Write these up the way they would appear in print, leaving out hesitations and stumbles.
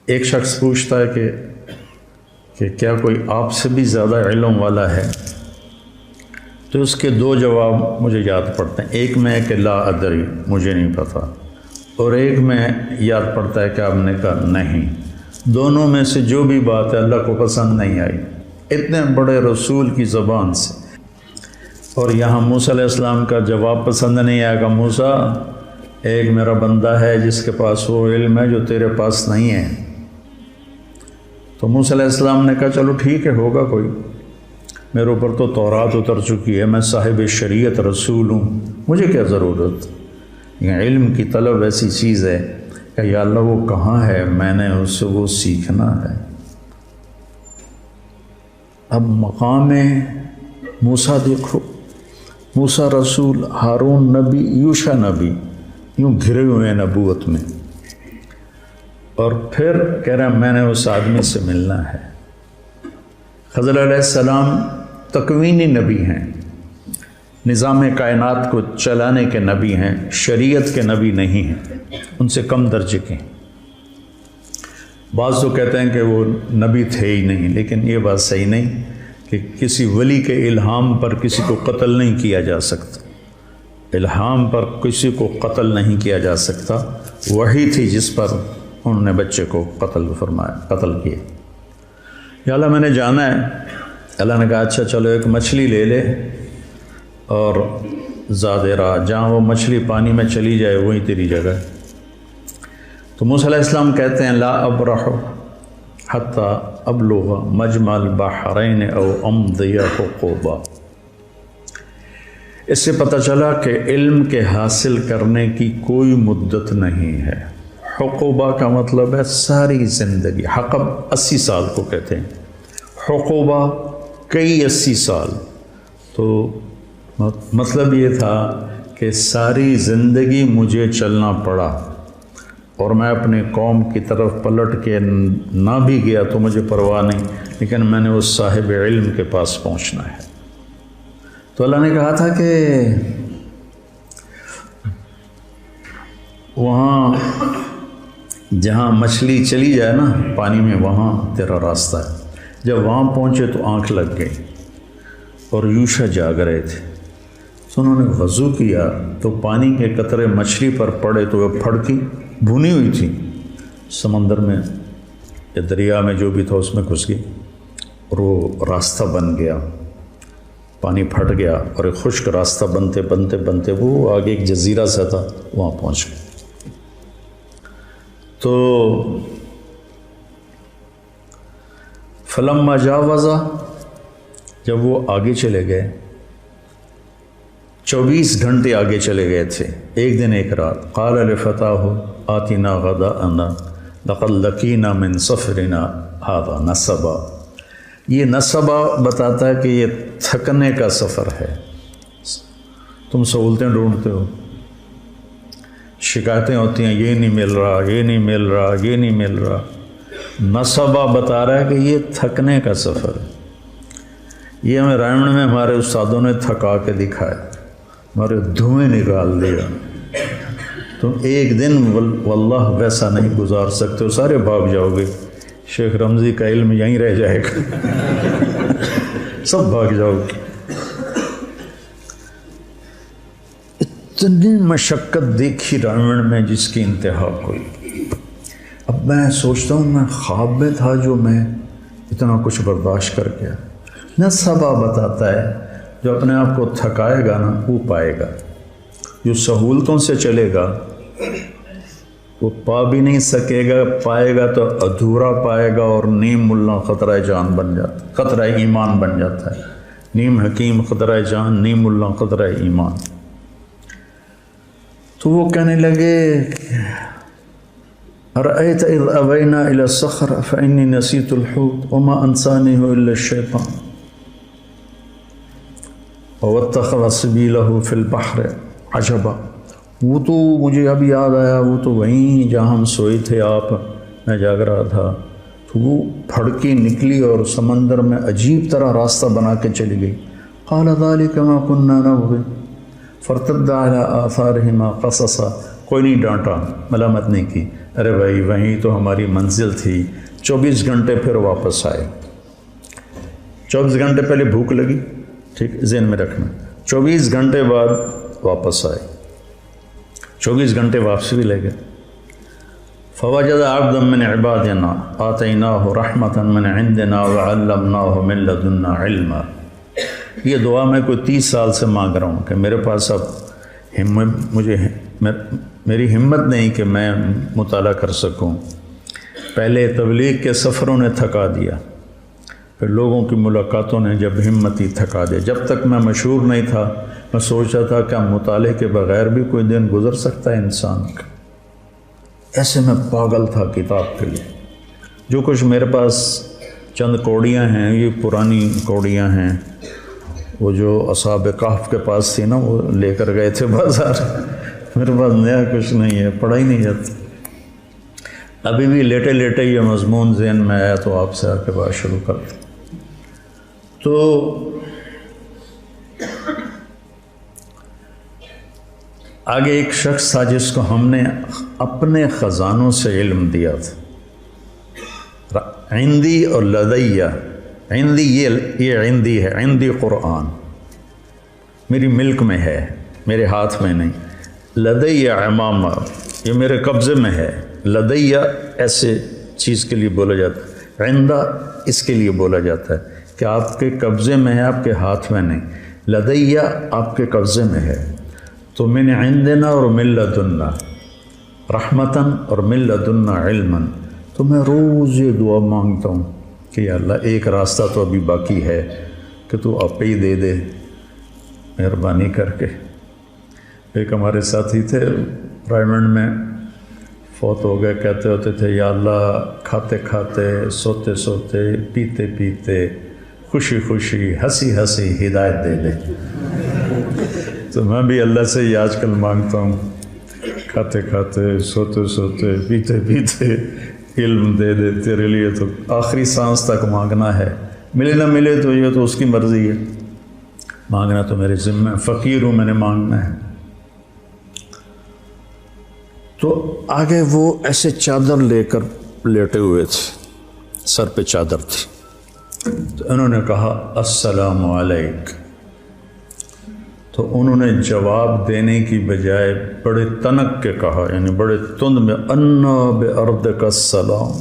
ایک شخص پوچھتا ہے کہ کیا کوئی آپ سے بھی زیادہ علم والا ہے؟ تو اس کے دو جواب مجھے یاد پڑتے ہیں. ایک میں کہ لا ادری، مجھے نہیں پتہ، اور ایک میں یاد پڑتا ہے کہ آپ نے کہا نہیں. دونوں میں سے جو بھی بات ہے اللہ کو پسند نہیں آئی اتنے بڑے رسول کی زبان سے. اور یہاں موسیٰ علیہ السلام کا جواب پسند نہیں آیا کہ موسیٰ، ایک میرا بندہ ہے جس کے پاس وہ علم ہے جو تیرے پاس نہیں ہے. تو موسیٰ علیہ السلام نے کہا چلو ٹھیک ہے، ہوگا کوئی، میرے اوپر تو تورات اتر چکی ہے، میں صاحب شریعت رسول ہوں، مجھے کیا ضرورت. یہ علم کی طلب ایسی چیز ہے کہ یا اللہ وہ کہاں ہے، میں نے اس سے وہ سیکھنا ہے. اب مقام موسیٰ دیکھو، موسیٰ رسول، ہارون نبی، یوشع نبی، یوں گھرے ہوئے ہیں نبوت میں، اور پھر کہہ رہا میں نے اس آدمی سے ملنا ہے. خضر علیہ السلام تکوینی نبی ہیں، نظام کائنات کو چلانے کے نبی ہیں، شریعت کے نبی نہیں ہیں، ان سے کم درجے کے ہیں. بعض تو کہتے ہیں کہ وہ نبی تھے ہی نہیں، لیکن یہ بات صحیح نہیں کہ کسی ولی کے الہام پر کسی کو قتل نہیں کیا جا سکتا. الہام پر کسی کو قتل نہیں کیا جا سکتا. وحی تھی جس پر انہوں نے بچے کو قتل کیا. یا اللہ میں نے جانا ہے. اللہ نے کہا اچھا چلو ایک مچھلی لے لے اور زیادہ راہ، جہاں وہ مچھلی پانی میں چلی جائے وہیں تیری جگہ ہے. تو موسیٰ علیہ السلام کہتے ہیں لا ابرح حتی ابلغ مجمع البحرین او امضی حقوبا. اس سے پتہ چلا کہ علم کے حاصل کرنے کی کوئی مدت نہیں ہے. حقوبہ کا مطلب ہے ساری زندگی. حقب 80 سال کو کہتے ہیں، حقوبہ کئی 80 سال. تو مطلب یہ تھا کہ ساری زندگی مجھے چلنا پڑا، اور میں اپنے قوم کی طرف پلٹ کے نہ بھی گیا تو مجھے پرواہ نہیں، لیکن میں نے اس صاحب علم کے پاس پہنچنا ہے. تو اللہ نے کہا تھا کہ وہاں جہاں مچھلی چلی جائے نا پانی میں، وہاں تیرا راستہ ہے. جب وہاں پہنچے تو آنکھ لگ گئی اور یوشع جاگ رہے تھے. تو انہوں نے وضو کیا تو پانی کے قطرے مچھلی پر پڑے تو وہ پھڑکی، بھونی ہوئی تھی، سمندر میں یا دریا میں جو بھی تھا اس میں گھس گئی، اور وہ راستہ بن گیا. پانی پھٹ گیا اور ایک خشک راستہ بنتے بنتے بنتے وہ آگے ایک جزیرہ سا تھا، وہاں پہنچ گئے. تو فلما جاوزا، جب وہ آگے چلے گئے، 24 گھنٹے آگے چلے گئے تھے، ایک دن ایک رات. قال لفتاه آتنا غداءنا لقد لقينا من سفرنا هذا نصبا. یہ نصبا بتاتا ہے کہ یہ تھکنے کا سفر ہے. تم سہولتیں ڈھونڈتے ہو، شکایتیں ہوتی ہیں یہ نہیں مل رہا، یہ نہیں مل رہا، یہ نہیں مل رہا. نصبا بتا رہا ہے کہ یہ تھکنے کا سفر ہے. یہ ہمیں رائمن میں ہمارے استادوں نے تھکا کے دکھایا، ہمارے دھوئیں نکال دیا. تم ایک دن واللہ ویسا نہیں گزار سکتے ہو، سارے بھاگ جاؤ گے. شیخ رمضی کا علم یہیں رہ جائے گا، سب بھاگ جاؤ گے. اتنی مشقت دیکھی رائمن میں جس کی انتہا کوئی. اب میں سوچتا ہوں میں خواب میں تھا جو میں اتنا کچھ برداشت کر گیا. نصبا بتاتا ہے جو اپنے آپ کو تھکائے گا نا وہ پائے گا، جو سہولتوں سے چلے گا وہ پا بھی نہیں سکے گا، پائے گا تو ادھورا پائے گا، اور نیم ملا خطرہ جان بن جاتا، خطرہ ایمان بن جاتا ہے. نیم حکیم خطرہ جان، نیم ملا خطرہ ایمان. تو وہ کہنے لگے ارأیت اذ اوینا الی الصخرۃ فانی نسیت الحوت وما انسانیہ الا الشیطان واتخذ سبیلہ فی البحر عجبا. وہ تو مجھے اب یاد آیا، وہ تو وہیں جہاں ہم سوئے تھے، آپ، میں جاگ رہا تھا، تو وہ پھڑکی نکلی اور سمندر میں عجیب طرح راستہ بنا کے چلی گئی. قال ذلک ما كنا نبغي فارتد على آثارهما قصصا. کوئی نہیں ڈانٹا، ملامت نہیں کی. ارے بھائی وہیں تو ہماری منزل تھی. 24 گھنٹے پھر واپس آئے. 24 گھنٹے پہلے بھوک لگی، ٹھیک ذہن میں رکھنا. 24 گھنٹے بعد واپس آئے. 24 گھنٹے واپسی بھی لے گئے. فوجد عبدا من عبادنا آتیناہ رحمۃ من عندنا وعلمناہ من لدنا علما. یہ دعا میں کوئی 30 سال سے مانگ رہا ہوں کہ میرے پاس اب میری ہمت نہیں کہ میں مطالعہ کر سکوں. پہلے تبلیغ کے سفروں نے تھکا دیا، پھر لوگوں کی ملاقاتوں نے جب ہمت ہی تھکا دیا. جب تک میں مشہور نہیں تھا میں سوچا تھا کہ مطالعے کے بغیر بھی کوئی دن گزر سکتا ہے انسان کا. ایسے میں پاگل تھا کتاب کے لیے. جو کچھ میرے پاس چند کوڑیاں ہیں، یہ پرانی کوڑیاں ہیں، وہ جو اصحاب کہف کے پاس تھی نا وہ لے کر گئے تھے بازار. میرے پاس نیا کچھ نہیں ہے، پڑھا ہی نہیں جاتا. ابھی بھی لیٹے لیٹے یہ مضمون ذہن میں آیا تو آپ سے آ کے بات شروع کر دیں. تو آگے ایک شخص تھا جس کو ہم نے اپنے خزانوں سے علم دیا تھا. عندی اور لدیہ. عندی یہ عندی ہے، عندی قرآن میری ملک میں ہے، میرے ہاتھ میں نہیں. لدیہ امامہ یہ میرے قبضے میں ہے. لدیہ ایسے چیز کے لیے بولا جاتا ہے. عندہ اس کے لیے بولا جاتا ہے کہ آپ کے قبضے میں ہے، آپ کے ہاتھ میں نہیں. لدیہ آپ کے قبضے میں ہے. تو من عندنا اور من لدنا رحمتاً اور من لدنا علماً. تو میں روز یہ دعا مانگتا ہوں کہ یا اللہ ایک راستہ تو ابھی باقی ہے کہ تو آپ ہی دے دے مہربانی کر کے. ایک ہمارے ساتھی تھے رائمنڈ میں، فوت ہو گئے. کہتے ہوتے تھے یا اللہ کھاتے کھاتے، سوتے سوتے، پیتے پیتے، خوشی خوشی، ہنسی ہنسی ہدایت دے دے. تو میں بھی اللہ سے یہ آج کل مانگتا ہوں، کھاتے کھاتے، سوتے سوتے، پیتے پیتے علم دے دے. تیرے لیے تو آخری سانس تک مانگنا ہے، ملے نہ ملے تو یہ تو اس کی مرضی ہے، مانگنا تو میرے ذمہ. فقیر ہوں، میں نے مانگنا ہے. تو آگے وہ ایسے چادر لے کر لیٹے ہوئے تھے، سر پہ چادر تھی. تو انہوں نے کہا السلام علیک. تو انہوں نے جواب دینے کی بجائے بڑے تنک کے کہا، یعنی بڑے تند میں، انا بِأَرْضِكَ السلام.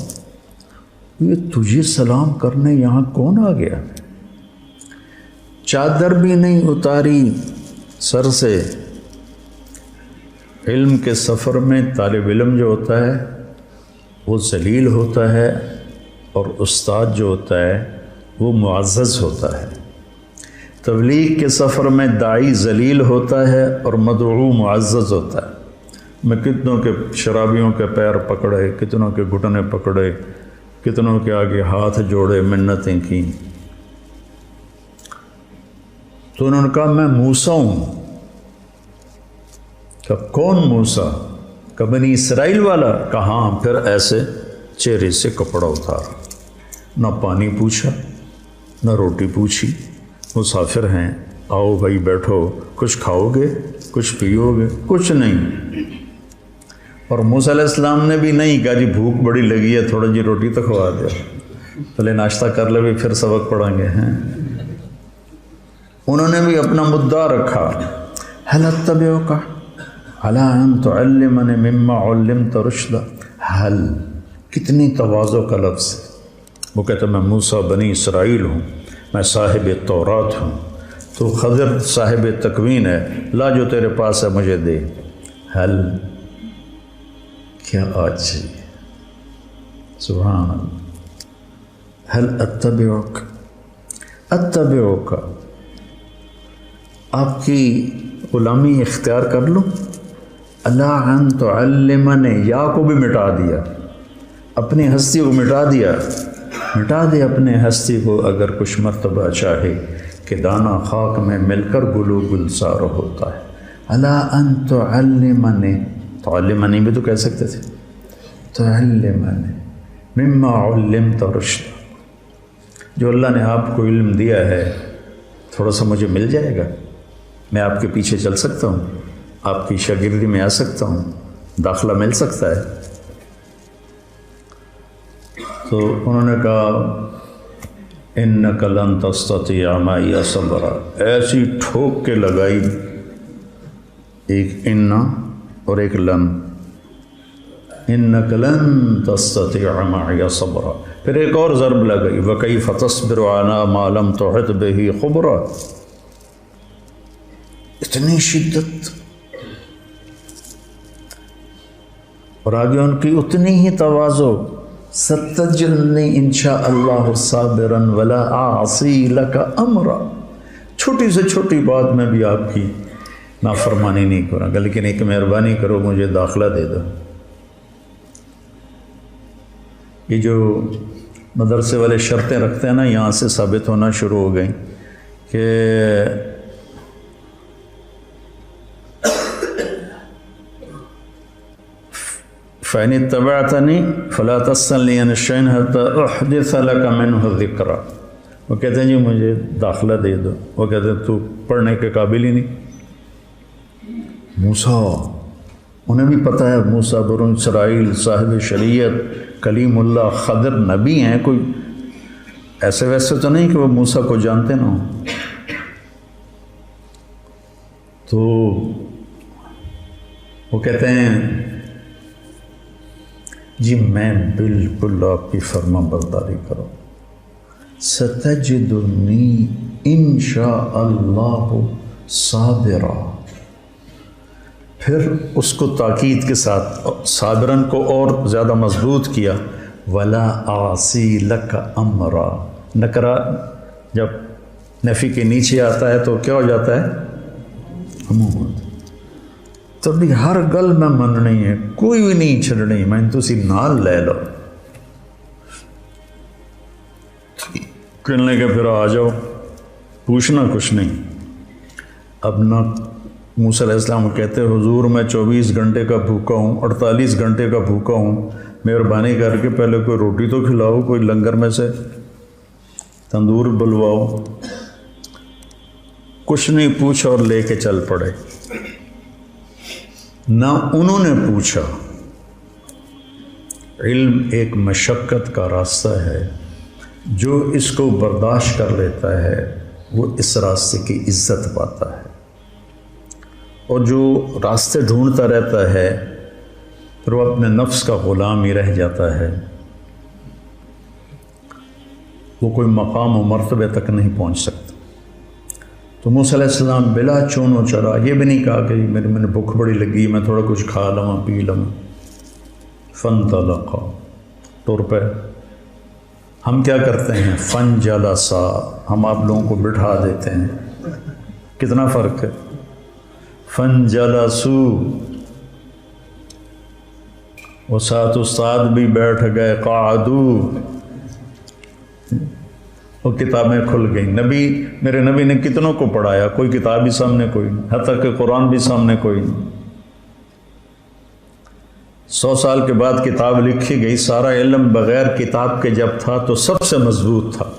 یہ تجھے سلام کرنے یہاں کون آ گیا؟ چادر بھی نہیں اتاری سر سے. علم کے سفر میں طالب علم جو ہوتا ہے وہ ذلیل ہوتا ہے، اور استاد جو ہوتا ہے وہ معزز ہوتا ہے. تبلیغ کے سفر میں داعی ذلیل ہوتا ہے اور مدعو معزز ہوتا ہے. میں کتنوں کے شرابیوں کے پیر پکڑے، کتنوں کے گھٹنے پکڑے، کتنوں کے آگے ہاتھ جوڑے، منتیں کی. تو انہوں نے کہا میں موسیٰ ہوں. کہ کون موسیٰ؟ کہ بنی اسرائیل والا. کہاں؟ پھر ایسے چہرے سے کپڑا اتارا. نہ پانی پوچھا، نہ روٹی پوچھی. مسافر ہیں، آؤ بھائی بیٹھو، کچھ کھاؤ گے، کچھ پیو گے؟ کچھ نہیں. اور موسیٰ علیہ السلام نے بھی نہیں کہا جی بھوک بڑی لگی ہے تھوڑا جی روٹی تو کھوا دیا، پہلے ناشتہ کر لے بھی پھر سبق پڑھیں گے. ہیں انہوں نے بھی اپنا مدعا رکھا. هل اتبعک علی ان تعلمنی مما علمت رشدا. حل کتنی تواضع کا لفظ ہے. وہ کہتا میں موسیٰ بنی اسرائیل ہوں، میں صاحب تورات ہوں، تو خضر صاحب تکوین ہے، لا جو تیرے پاس ہے مجھے دے. حل کیا آج چاہیے، سبحان اللہ. حل اتبعک، اتبعک آپ کی غلامی اختیار کر لوں. اللہ ان تعلمنی، یا کو بھی مٹا دیا، اپنی ہستی کو مٹا دیا. مٹا دے اپنے ہستی کو اگر کچھ مرتبہ چاہے کہ دانہ خاک میں مل کر گلو گلزار ہوتا ہے. اللہ ان تعلمنی، تعلمنی بھی تو کہہ سکتے تھے. تعلمنی مما علمت رشدا، جو اللہ نے آپ کو علم دیا ہے تھوڑا سا مجھے مل جائے گا، میں آپ کے پیچھے چل سکتا ہوں، آپ کی شاگردی میں آ سکتا ہوں، داخلہ مل سکتا ہے. تو انہوں نے کہا انک لن تستطیع معی صبرا، ایسی ٹھوک کے لگائی، ایک انا اور ایک لن، انک لن تستطیع معی صبرا، پھر ایک اور ضرب لگائی وکیف تصبر علی ما لم تحط بہ خبرا، اتنی شدت، اور آگے ان کی اتنی ہی تواضع، ستجدنی انشاء اللہ صابرا ولا اعصی لک امرا، چھوٹی سے چھوٹی بات میں بھی آپ کی نافرمانی نہیں کروں گا، لیکن ایک مہربانی کرو مجھے داخلہ دے دو۔ یہ جو مدرسے والے شرطیں رکھتے ہیں نا، یہاں سے ثابت ہونا شروع ہو گئیں کہ فَإِنِ اتَّبَعْتَنِي فَلَا تَسْأَلْنِي عَنِ الشَّيْءِ حَتَّى أُحْدِثَ لَكَ مِنْهُ ذِكْرًا، وہ کہتے ہیں جی مجھے داخلہ دے دو، وہ کہتے ہیں تو پڑھنے کے قابل ہی نہیں۔ موسیٰ، انہیں بھی پتہ ہے موسیٰ بنو اسرائیل صاحب شریعت کلیم اللہ خضر نبی ہیں، کوئی ایسے ویسے تو نہیں کہ وہ موسیٰ کو جانتے نہ ہوں۔ تو وہ کہتے ہیں جی میں بالکل آپ کی فرما برداری کروں، ستجدنی انشاء اللہ صابرا، پھر اس کو تاکید کے ساتھ صابرن کو اور زیادہ مضبوط کیا، ولا اعصی لک امرا، نکرہ جب نفی کے نیچے آتا ہے تو کیا ہو جاتا ہے؟ عموماً، تو بھی ہر گل میں مننی ہے، کوئی بھی نہیں چھڑنی، میں تسی نال لے لو، کہنے کے پھر آ جاؤ، پوچھنا کچھ نہیں۔ اب نہ موسیٰ علیہ السلام کہتے حضور میں 24 گھنٹے کا بھوکا ہوں، 48 گھنٹے کا بھوکا ہوں، مہربانی کر کے پہلے کوئی روٹی تو کھلاؤ، کوئی لنگر میں سے تندور بلواؤ، کچھ نہیں پوچھا اور لے کے چل پڑے۔ نہ انہوں نے پوچھا، علم ایک مشقت کا راستہ ہے، جو اس کو برداشت کر لیتا ہے وہ اس راستے کی عزت پاتا ہے، اور جو راستے ڈھونڈتا رہتا ہے پھر وہ اپنے نفس کا غلام ہی رہ جاتا ہے، وہ کوئی مقام و مرتبے تک نہیں پہنچ سکتا۔ تو موسیٰ علیہ السلام بلا چون و چرا، یہ بھی نہیں کہا کہ میں بھوک بڑی لگی میں تھوڑا کچھ کھا لوں پی لوں، فانطلقا، ٹور پہ۔ ہم کیا کرتے ہیں؟ فانجلسا، ہم آپ لوگوں کو بٹھا دیتے ہیں، کتنا فرق ہے؟ فانجلسو، وہ ساتھ استاد بھی بیٹھ گئے، قعدو، وہ کتابیں کھل گئیں۔ میرے نبی نے کتنوں کو پڑھایا، کوئی کتاب بھی سامنے کوئی نہیں، حتیٰ کہ قرآن بھی سامنے کوئی نہیں۔ 100 سال کے بعد کتاب لکھی گئی، سارا علم بغیر کتاب کے جب تھا تو سب سے مضبوط تھا۔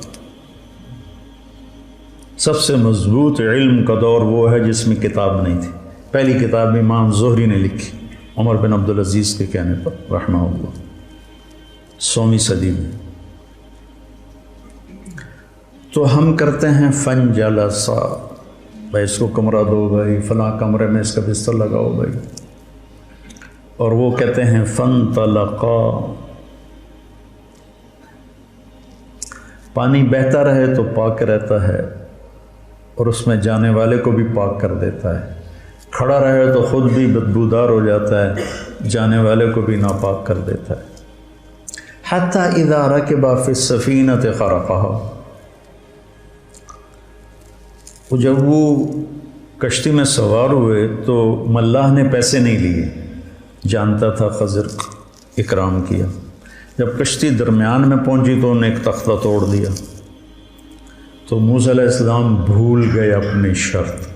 سب سے مضبوط علم کا دور وہ ہے جس میں کتاب نہیں تھی۔ پہلی کتاب امام زہری نے لکھی، عمر بن عبدالعزیز کے کہنے پر رحمہ اللہ، 100ویں صدی میں۔ تو ہم کرتے ہیں فن جلسا، بھائی اس کو کمرہ دو، بھائی فلاں کمرے میں اس کا بستر لگاؤ بھائی، اور وہ کہتے ہیں فن طلقا، پانی بہتا رہے تو پاک رہتا ہے اور اس میں جانے والے کو بھی پاک کر دیتا ہے، کھڑا رہے تو خود بھی بدبودار ہو جاتا ہے، جانے والے کو بھی ناپاک کر دیتا ہے۔ حتی اذا رکب فی السفینۃ غرقها، جب وہ کشتی میں سوار ہوئے تو ملاح نے پیسے نہیں لیے، جانتا تھا خضر اکرام کیا۔ جب کشتی درمیان میں پہنچی تو انہیں ایک تختہ توڑ دیا، تو موسیٰ علیہ السلام بھول گئے اپنی شرط،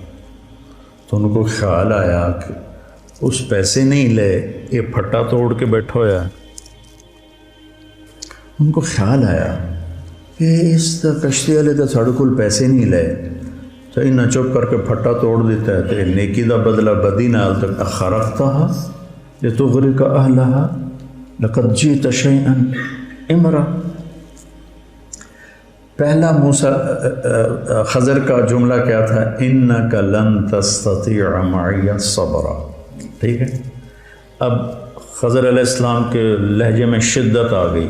تو ان کو خیال آیا کہ اس پیسے نہیں لے، یہ پھٹا توڑ کے بیٹھا ہوا ہے۔ ان کو خیال آیا کہ اس کشتی والے تو ساڑھے کول پیسے نہیں لے، تو انہیں چپ کر کے پھٹا توڑ دیتا ہے، تو نیکی دا بدلہ بدی نال تک اخرقتها لتغرق اہلها لقد جئت شیئا امرا، پہلا خضر کا جملہ کیا تھا؟ انک لن تستطیع معی صبرا، ٹھیک ہے؟ اب خضر علیہ السلام کے لہجے میں شدت آ گئی،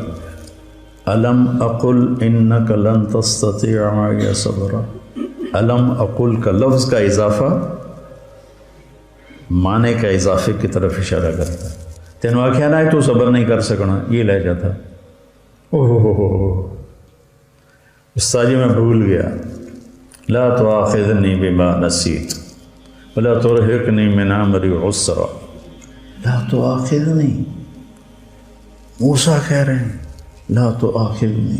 الم اقل انک لن تستطیع معی صبرا، الم اقل کا لفظ کا اضافہ معنی کا اضافے کی طرف اشارہ کرتا ہے۔ تینوں آخیا نہ تو صبر نہیں کر سکنا، یہ لہجہ تھا۔ استاد جی میں بھول گیا، لا تؤاخذنی بما نسیت ولا ترہقنی من امری عسرا، لا تؤاخذنی، موسیٰ کہہ رہے ہیں لا تؤاخذنی،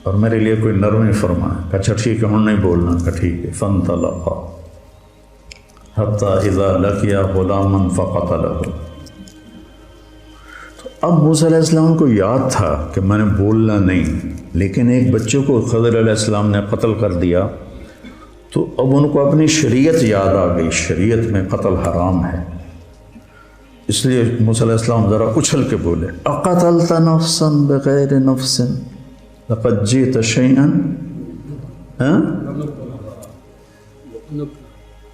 اور میرے لیے کوئی نرمی فرمائے کہ اچھا ٹھیک ہے ہم نہیں بولنا، کہ ٹھیک ہے۔ فانطلقا حتی اذا لقیا غلاما فقتلہ، تو اب موسیٰ علیہ السلام کو یاد تھا کہ میں نے بولنا نہیں، لیکن ایک بچے کو خضر علیہ السلام نے قتل کر دیا، تو اب ان کو اپنی شریعت یاد آ گئی، شریعت میں قتل حرام ہے، اس لیے موسیٰ علیہ السلام ذرا اچھل کے بولے، اقتلت نفسا بغیر نفس لقد جئت شیئا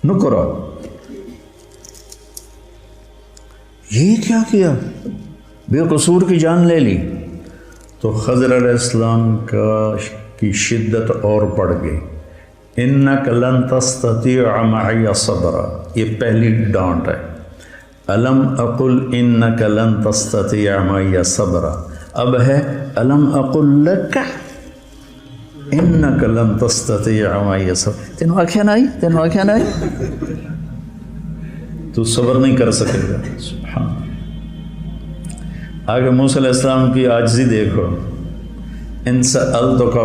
نکرا، یہ کیا بے قصور کی جان لے لی۔ تو خضر علیہ السلام کی شدت اور بڑھ گئی، انک لن تستطیع معی صبرا، یہ پہلی ڈانٹ ہے۔ الم اقل انک لن تستطیع معی صبرا، اب ہے الم اقل لک انک لن تستطیع معی صبرا، تینوں آنکھیں نہ آئی تو صبر نہیں کر سکے گا۔ سبحان، آگے موسیٰ علیہ السلام کی عاجزی دیکھو، ان سألتک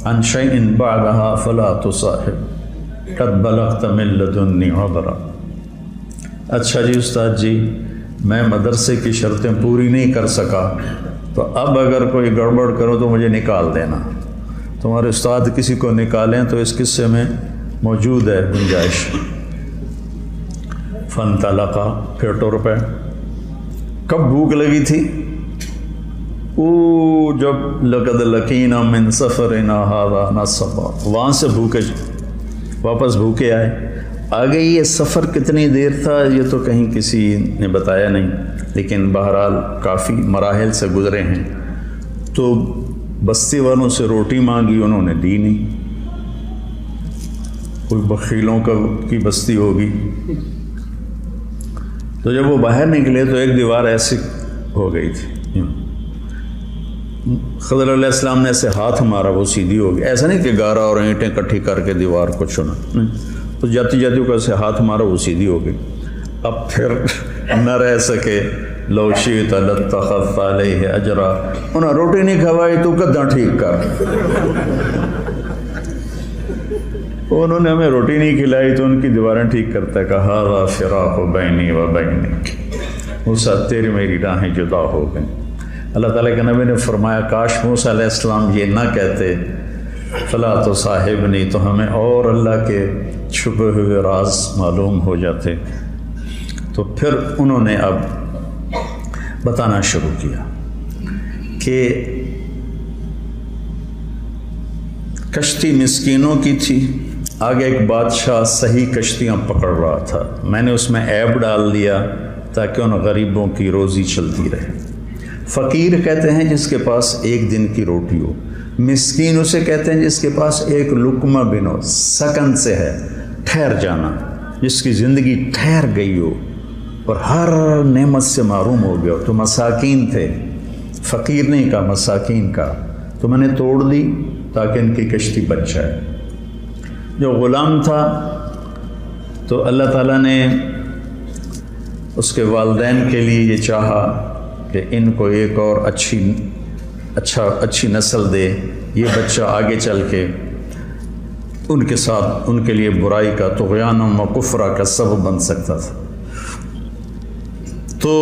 عن شیء بعدها فلا تصاحب قد بلغت من لدنی عذرا، اچھا جی استاد جی میں مدرسے کی شرطیں پوری نہیں کر سکا، تو اب اگر کوئی گڑبڑ کرو تو مجھے نکال دینا، تمہارے استاد کسی کو نکالیں تو اس قصے میں موجود ہے گنجائش۔ فانطلقا، پھر ٹر پہ، کب بھوک لگی تھی؟ جب لقد لقینا من سفرنا ھذا نصبا، وہاں سے بھوکے واپس بھوکے آئے۔ آگے یہ سفر کتنی دیر تھا یہ تو کہیں کسی نے بتایا نہیں، لیکن بہرحال کافی مراحل سے گزرے ہیں۔ تو بستی والوں سے روٹی مانگی، انہوں نے دی نہیں، کوئی بخیلوں کی بستی ہوگی۔ تو جب وہ باہر نکلے تو ایک دیوار ایسی ہو گئی تھی، خضر علیہ السلام نے ایسے ہاتھ مارا وہ سیدھی ہو گئی، ایسا نہیں کہ گارا اور اینٹیں کٹھی کر کے دیوار کو چنا، تو جاتی جاتی کو ایسے ہاتھ مارا وہ سیدھی ہو گئی۔ اب پھر نہ رہ سکے، لو شئت لاتخذت علیہ اجرا، انہیں روٹی نہیں کھوائی تو کداں ٹھیک کر، انہوں نے ہمیں روٹی نہیں کھلائی تو ان کی دیواریں ٹھیک کرتا ہے، کہا ھذا فراق بینی و بینک، موسیٰ تیری میری راہیں جدا ہو گئیں۔ اللہ تعالیٰ کے نبی نے فرمایا کاش موسیٰ علیہ السلام یہ نہ کہتے فلا تصاحبنی، تو ہمیں اور اللہ کے چھپے ہوئے راز معلوم ہو جاتے۔ تو پھر انہوں نے اب بتانا شروع کیا کہ کشتی مسکینوں کی تھی، آگے ایک بادشاہ صحیح کشتیاں پکڑ رہا تھا، میں نے اس میں عیب ڈال دیا تاکہ ان غریبوں کی روزی چلتی رہے۔ فقیر کہتے ہیں جس کے پاس ایک دن کی روٹی ہو، مسکین اسے کہتے ہیں جس کے پاس ایک لقمہ بن ہو، سکن سے ہے، ٹھہر جانا، جس کی زندگی ٹھہر گئی ہو اور ہر نعمت سے محروم ہو گیا ہو۔ تو مساکین تھے، فقیر نہیں کہا، مساکین کا، تو میں نے توڑ دی تاکہ ان کی کشتی بچ جائے۔ جو غلام تھا تو اللہ تعالیٰ نے اس کے والدین کے لیے یہ چاہا کہ ان کو ایک اور اچھی نسل دے، یہ بچہ آگے چل کے ان کے ساتھ ان کے لیے برائی کا، طغیان و کفرہ کا سبب بن سکتا تھا۔ تو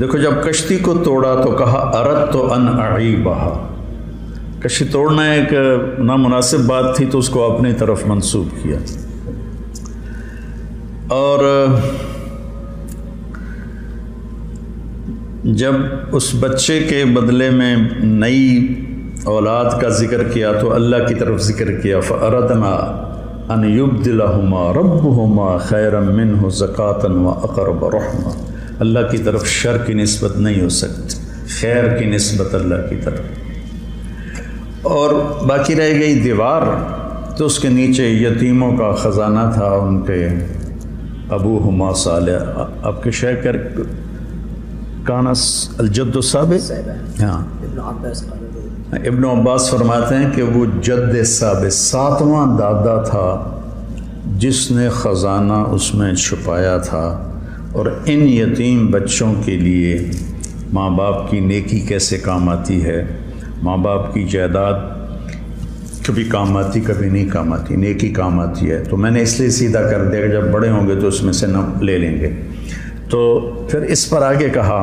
دیکھو جب کشتی کو توڑا تو کہا اردت ان اعیبہا، کشتی توڑنا ایک نامناسب بات تھی تو اس کو اپنی طرف منسوب کیا۔ اور جب اس بچے کے بدلے میں نئی اولاد کا ذکر کیا تو اللہ کی طرف ذکر کیا، فَأَرَدْنَا أَنْ يُبْدِلَهُمَا رَبُّهُمَا خَيْرًا مِّنْهُ زَكَاةً وَأَقْرَبَ رَحْمًا۔ اللہ کی طرف شر کی نسبت نہیں ہو سکتی، خیر کی نسبت اللہ کی طرف۔ اور باقی رہ گئی دیوار، تو اس کے نیچے یتیموں کا خزانہ تھا، ان کے ابوہما صالح، آپ کے شیخ کانس الجد السابق، ہاں ابن عباس فرماتے ہیں کہ وہ جد ثابت 7واں دادا تھا جس نے خزانہ اس میں چھپایا تھا۔ اور ان یتیم بچوں کے لیے ماں باپ کی نیکی کیسے کام آتی ہے، ماں باپ کی جائیداد کبھی کام آتی کبھی نہیں کام آتی، نیکی کام آتی ہے۔ تو میں نے اس لیے سیدھا کر دیا کہ جب بڑے ہوں گے تو اس میں سے نہ لے لیں گے۔ تو پھر اس پر آگے کہا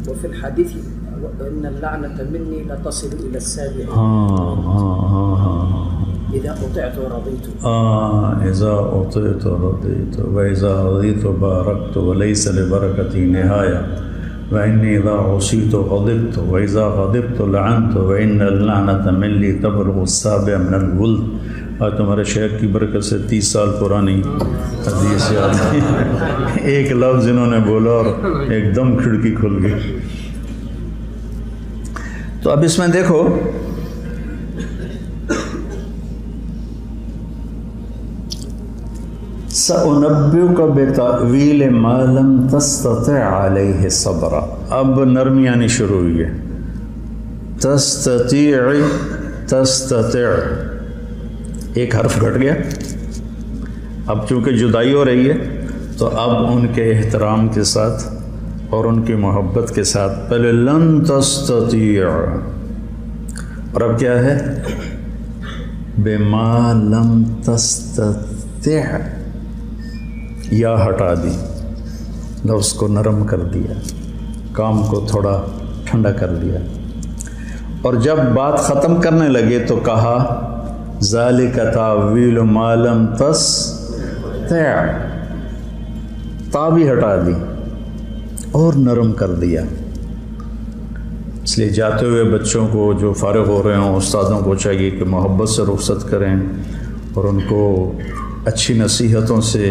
وفي الحديث ان اللعنة مني لا تصل الى السابع اذا اطعت رضيت اذا اطعت رضيت واذا رضيت باركت وليس لبركتي نهاية واني اذا عصيت غضبت واذا غضبت لعنت وان اللعنة مني تبلغ السابع من الولد۔ آج تمہارے شیخ کی برکت سے 30 سال پرانی حدیث یاد ہے، ایک لفظ انہوں نے بولا اور ایک دم کھڑکی کھل گئی۔ تو اب اس میں دیکھو سأنبئک بتأویل ما لم تستطع علیہ صبرا۔ اب نرمی آنی شروع ہوئی ہے، تستطيع ایک حرف گھٹ گیا۔ اب چونکہ جدائی ہو رہی ہے تو اب ان کے احترام کے ساتھ اور ان کی محبت کے ساتھ پہلے لن تستطيع، اور اب کیا ہے بما لم تستطع، یا ہٹا دی، لفظ کو نرم کر دیا، کام کو تھوڑا ٹھنڈا کر دیا۔ اور جب بات ختم کرنے لگے تو کہا ذالک تاویل ما لم تستطع، تا بھی ہٹا دی اور نرم کر دیا۔ اس لیے جاتے ہوئے بچوں کو جو فارغ ہو رہے ہوں، استادوں کو چاہیے کہ محبت سے رخصت کریں اور ان کو اچھی نصیحتوں سے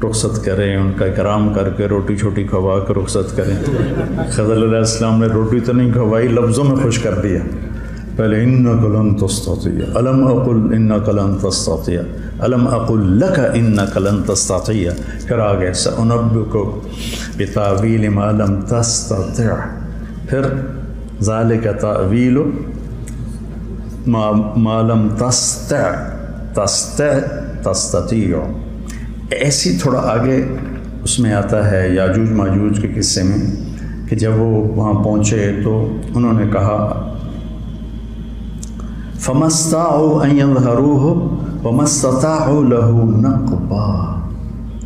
رخصت کریں، ان کا اکرام کر کے روٹی چھوٹی کھوا کے رخصت کریں۔ خضر علیہ السلام نے روٹی تو نہیں کھوائی، لفظوں میں خوش کر دیا۔ پہلے انک لن تستطيع، الم اقل انک لن تستطيع، الم اقل لک انک لن تستطيع، پھر آگے سأنبئک بتأویل ما لم تستطع، پھر ذالک تأویل ما لم تستطيع۔ ایسی تھوڑا آگے اس میں آتا ہے یاجوج ماجوج کے قصے میں کہ جب وہ وہاں پہنچے تو انہوں نے کہا فَمَا اسْتَطَاعُوا أَن يَظْهَرُوهُ وَمَا اسْتَطَاعُوا لَهُ نَقْبًا۔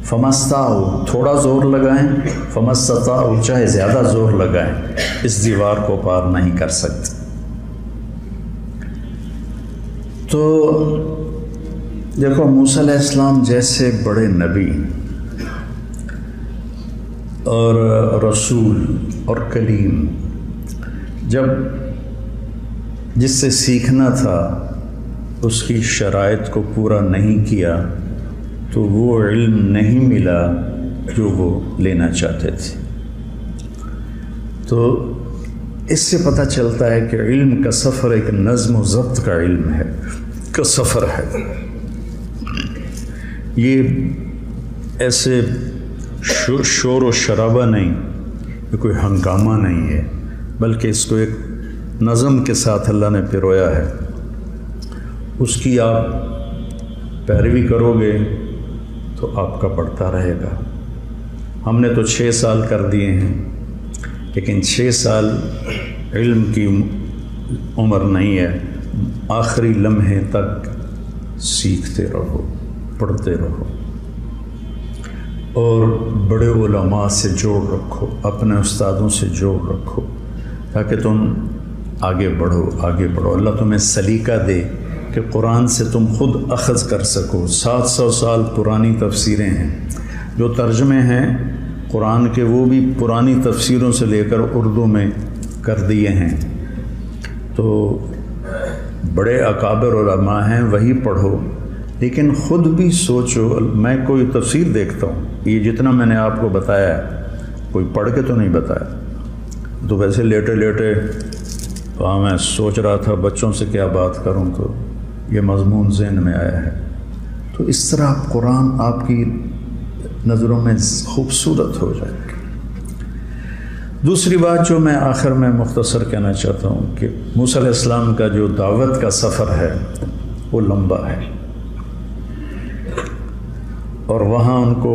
فَمَا اسْتَطَاعُوا تھوڑا زور لگائیں، فَمَا اسْتَطَاعُوا چاہے زیادہ زور لگائیں اس دیوار کو پار نہیں کر سکتے۔ تو دیکھو موسیٰ علیہ السلام جیسے بڑے نبی اور رسول اور کلیم جب جس سے سیکھنا تھا اس کی شرائط کو پورا نہیں کیا تو وہ علم نہیں ملا جو وہ لینا چاہتے تھے۔ تو اس سے پتہ چلتا ہے کہ علم کا سفر ایک نظم و ضبط کا علم ہے، کا سفر ہے۔ یہ ایسے شور و شرابہ نہیں، یہ کوئی ہنگامہ نہیں ہے، بلکہ اس کو ایک نظم کے ساتھ اللہ نے پرویا ہے۔ اس کی آپ پیروی کرو گے تو آپ کا بڑھتا رہے گا۔ ہم نے تو 6 سال کر دیے ہیں، لیکن 6 سال علم کی عمر نہیں ہے، آخری لمحے تک سیکھتے رہو، پڑھتے رہو اور بڑے علماء سے جوڑ رکھو، اپنے استادوں سے جوڑ رکھو، تاکہ تم آگے بڑھو. اللہ تمہیں سلیقہ دے کہ قرآن سے تم خود اخذ کر سکو. 700 سال پرانی تفسیریں ہیں، جو ترجمے ہیں قرآن کے وہ بھی پرانی تفسیروں سے لے کر اردو میں کر دیے ہیں. تو بڑے اکابر علماء ہیں، وہی پڑھو، لیکن خود بھی سوچو. میں کوئی تفسیر دیکھتا ہوں، یہ جتنا میں نے آپ کو بتایا ہے کوئی پڑھ کے تو نہیں بتایا، تو ویسے لیٹے وہاں میں سوچ رہا تھا بچوں سے کیا بات کروں، تو یہ مضمون ذہن میں آیا ہے. تو اس طرح قرآن آپ کی نظروں میں خوبصورت ہو جائے گا. دوسری بات جو میں آخر میں مختصر کہنا چاہتا ہوں کہ موسیٰ علیہ السلام کا جو دعوت کا سفر ہے وہ لمبا ہے، اور وہاں ان کو